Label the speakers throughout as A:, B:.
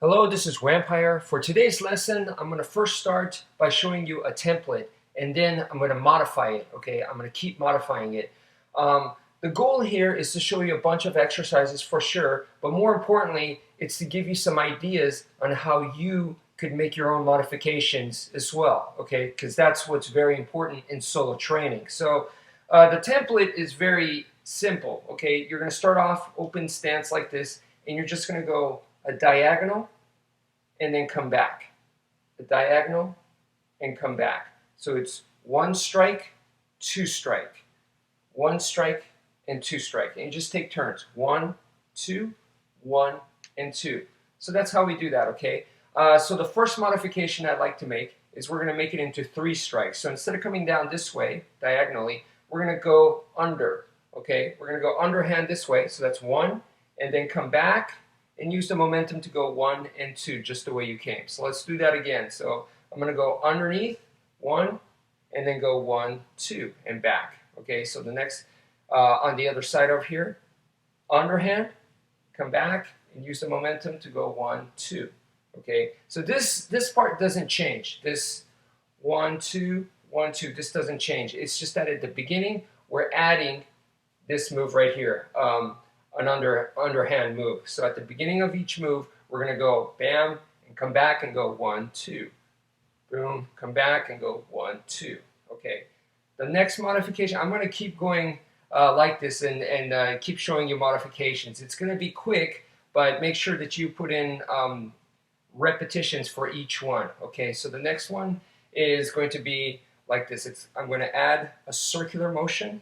A: Hello, this is wmpyr. For today's lesson, I'm going to first start by showing you a template, and then I'm going to modify it, okay? I'm going to keep modifying it. The goal here is to show you a bunch of exercises for sure, but more importantly, it's to give you some ideas on how you could make your own modifications as well, okay? Because that's what's very important in solo training. So the template is very simple, okay? You're going to start off open stance like this, and you're just going to go a diagonal and then come back. A diagonal and come back. So it's one strike, two strike, one strike, and two strike. And you just take turns. 1, 2, 1, and 2. So that's how we do that, okay? So the first modification I'd like to make is we're going to make it into 3 strikes. So instead of coming down this way, diagonally, we're going to go under, okay? We're going to go underhand this way. So that's 1, and then come back, and use the momentum to go 1 and 2 just the way you came. So let's do that again. So I'm going to go underneath 1 and then go 1, 2 and back. Okay, so the next on the other side over here, underhand, come back and use the momentum to go 1, 2. Okay, so this part doesn't change. This 1, 2, 1, 2, this doesn't change. It's just that at the beginning we're adding this move right here. An underhand move. So at the beginning of each move, we're going to go bam and come back and go 1, 2. Boom, come back and go 1, 2. Okay. The next modification, I'm going to keep going like this and keep showing you modifications. It's going to be quick, but make sure that you put in repetitions for each one. Okay, so the next one is going to be like this. I'm going to add a circular motion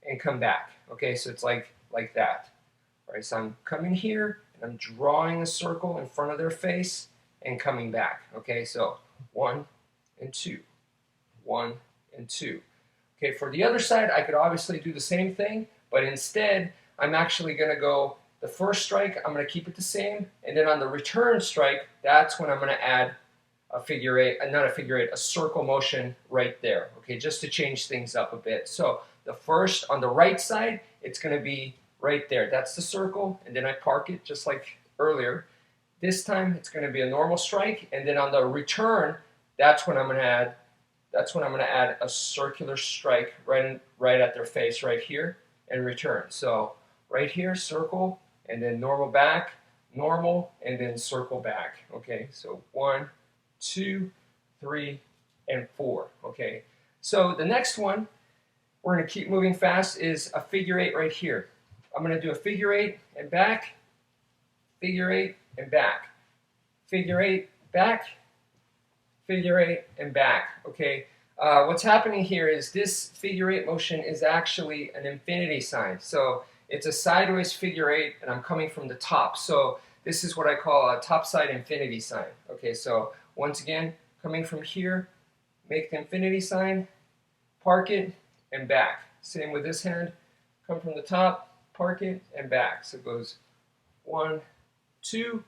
A: and come back. Okay, so it's like that. All right, so I'm coming here and I'm drawing a circle in front of their face and coming back. Okay, so 1 and 2, 1 and 2. Okay, for the other side, I could obviously do the same thing, but instead, I'm actually going to go the first strike, I'm going to keep it the same, and then on the return strike, that's when I'm going to add a figure eight, not a figure eight, a circle motion right there. Okay, just to change things up a bit. So the first on the right side, it's going to be right there. That's the circle, and then I park it just like earlier. This time it's going to be a normal strike, and then on the return, that's when I'm going to add a circular strike right at their face right here and return. So right here, circle, and then normal back, normal, and then circle back. Okay, so 1, 2, 3, and 4. Okay, so the next one we're going to keep moving fast is a figure eight right here. I'm going to do a figure eight and back, figure eight and back, figure eight, back, figure eight and back. Okay, what's happening here is this figure eight motion is actually an infinity sign. So it's a sideways figure eight, and I'm coming from the top. So this is what I call a topside infinity sign. Okay, so once again, coming from here, make the infinity sign, park it, and back. Same with this hand, come from the top, park it, and back. So it goes 1, 2,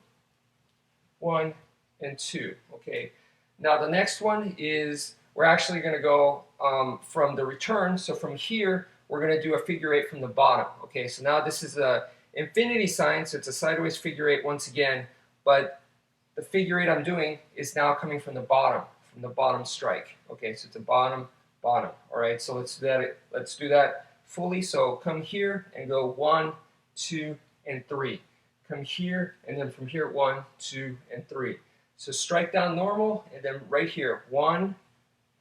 A: 1, and 2. Okay. Now the next one is we're actually going to go from the return. So from here, we're going to do a figure eight from the bottom. Okay. So now this is a infinity sign, so it's a sideways figure eight once again, but the figure eight I'm doing is now coming from the bottom strike. Okay. So it's a bottom. All right. So let's do that fully. So come here and go 1, 2, and 3. Come here, and then from here 1, 2, and 3. So strike down normal, and then right here 1,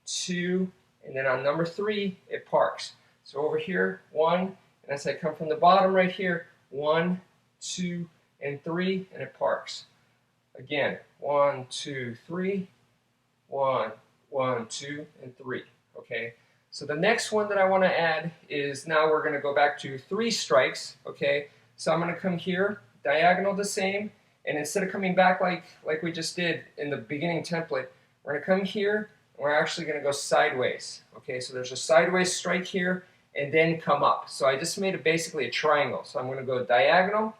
A: 2, and then on number 3 it parks. So over here 1, and as I come from the bottom right here 1, 2, and 3, and it parks. Again 1, 2, 3, 1, 1, 2, and 3. Okay. So the next one that I want to add is now we're going to go back to 3 strikes. Okay. So I'm going to come here, diagonal the same, and instead of coming back like we just did in the beginning template, we're going to come here, and we're actually going to go sideways. Okay, so there's a sideways strike here, and then come up. So I just made it basically a triangle. So I'm going to go diagonal,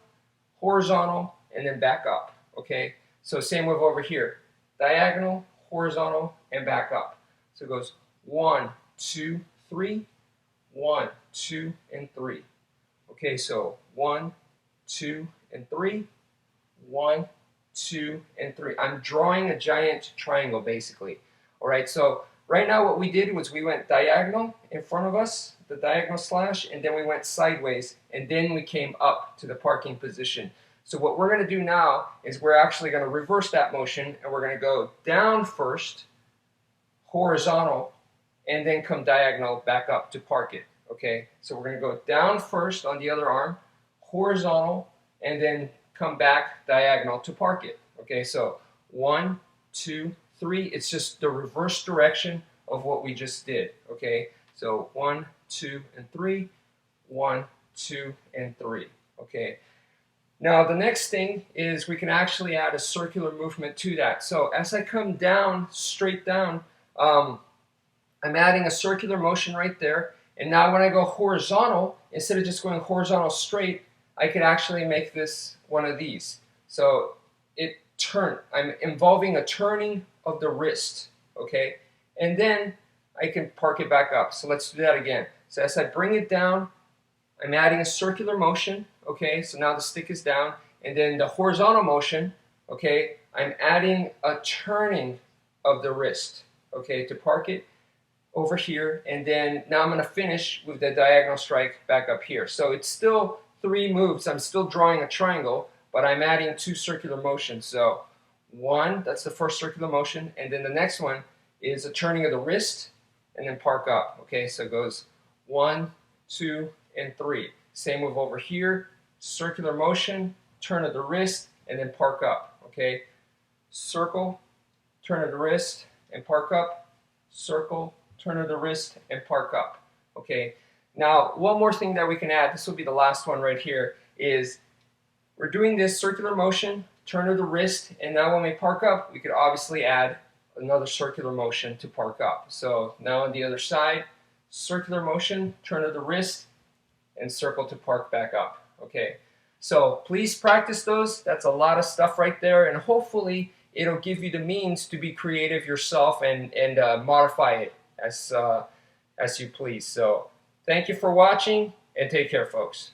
A: horizontal, and then back up. Okay, so same with over here, diagonal, horizontal, and back up. So it goes 1, 2, 3, 1, 2, and 3. Okay, so 1, 2, and 3, 1, 2, and 3. I'm drawing a giant triangle basically. All right, so right now what we did was we went diagonal in front of us, the diagonal slash, and then we went sideways, and then we came up to the parking position. So what we're going to do now is we're actually going to reverse that motion, and we're going to go down first, horizontal, and then come diagonal back up to park it. Okay, so we're going to go down first on the other arm, horizontal, and then come back diagonal to park it. Okay, so 1, 2, 3. It's just the reverse direction of what we just did. Okay, so 1, 2, and 3. 1, 2, and 3. Okay. Now the next thing is we can actually add a circular movement to that. So as I come down, straight down, I'm adding a circular motion right there. And now when I go horizontal, instead of just going horizontal straight, I could actually make this one of these. So I'm involving a turning of the wrist, okay? And then I can park it back up. So let's do that again. So as I bring it down, I'm adding a circular motion, okay? So now the stick is down. And then the horizontal motion, okay, I'm adding a turning of the wrist, okay, to park it over here. And then now I'm going to finish with the diagonal strike back up here. So it's still 3 moves. I'm still drawing a triangle, but I'm adding 2 circular motions. So 1, that's the first circular motion, and then the next one is a turning of the wrist, and then park up. Okay, so it goes 1, 2, and 3. Same move over here, circular motion, turn of the wrist, and then park up. Okay, circle, turn of the wrist, and park up, circle, turn of the wrist, and park up. Okay, now one more thing that we can add, this will be the last one right here, is we're doing this circular motion, turn of the wrist, and now when we park up, we could obviously add another circular motion to park up. So now on the other side, circular motion, turn of the wrist, and circle to park back up. Okay, so please practice those. That's a lot of stuff right there, and hopefully it'll give you the means to be creative yourself and modify it as you please. So thank you for watching, and take care, folks.